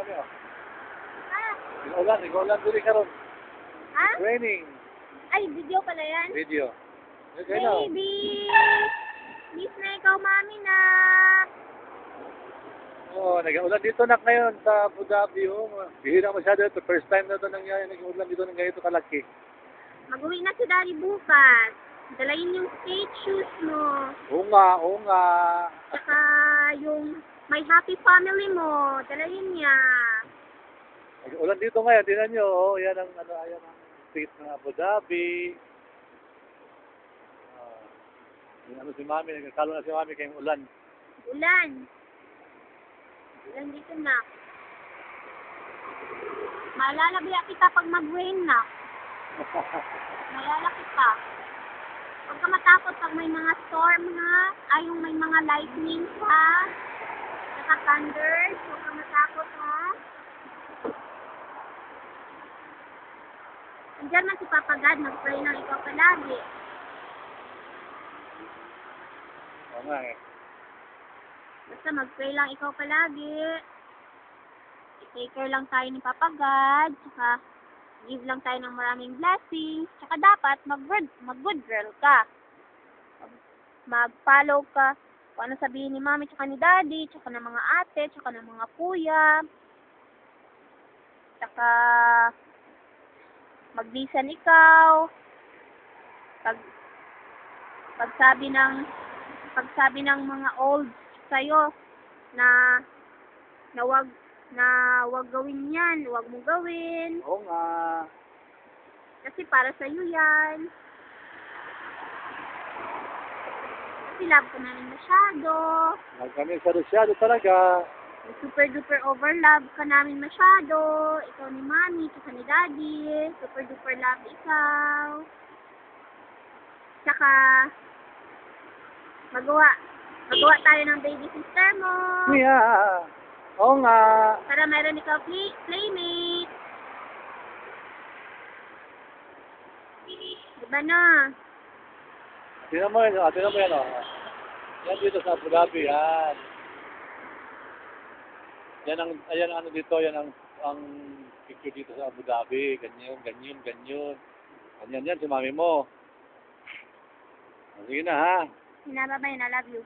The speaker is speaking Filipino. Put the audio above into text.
kami, oh. Ah, Ikaw lang duli karon. ha? Training. Ay, video pala yan. Video. Okay na. Baby! Miss na ikaw, mami na. Oo, nag-ulan dito nak ngayon sa Abu Dhabi. Oh. Bihira masyado ito. First time na ito nangyari. Nag-ulan dito ng ganito kalaki. Mag-uwi na si Daddy bukas. Dalayin yung skate shoes mo. Oo nga. Saka yung my happy family mo. Dalayin niya. Nag-ulan dito ngayon. Tingnan nyo. Oh, yan ang, ayan ang street ng Abu Dhabi. Yung si Mami. Nagkakalo na si Mami kayong ulan. Ulan. Ulan dito na. Maalala ba kita pag mag-rain na? Maalala kita. Huwag ka matakot pag may mga storm ha. Ay, yung may mga lightning ha. Saka thunders. Huwag ka matakot ha. Andiyan man si Papa God. Mag-pray lang ikaw palagi. Oo nga eh. Basta mag-pray lang ikaw palagi. I-take care lang tayo ni Papa God. Saka give lang tayo ng maraming blessings. Saka dapat mag-good girl ka. Mag-follow ka kung ano sabihin ni Mami tsaka ni Daddy, tsaka ng mga ate, tsaka ng mga kuya. Tsaka mag-listen ikaw. Pagsabi ng mga old sa'yo na wag gawin yan, wag mo gawin. Oo nga. Kasi para sa'yo yan. Kasi love ka namin masyado. Kami sarusyado talaga. Super duper over love ka namin masyado. Ikaw ni Mami, tsaka ni Daddy. Super duper love ikaw. Tsaka magawa tayo ng baby sister mo. Yeah. Oo nga. Para meron ikaw playmate. Diba na? Tingnan mo yan, oh. Yan dito sa Abu Dhabi, yan. Ayan ano dito, yan ang picture dito sa Abu Dhabi. Ganyan. Ganyan yan si Mami mo. Sige na ha. Hinababay na, love you.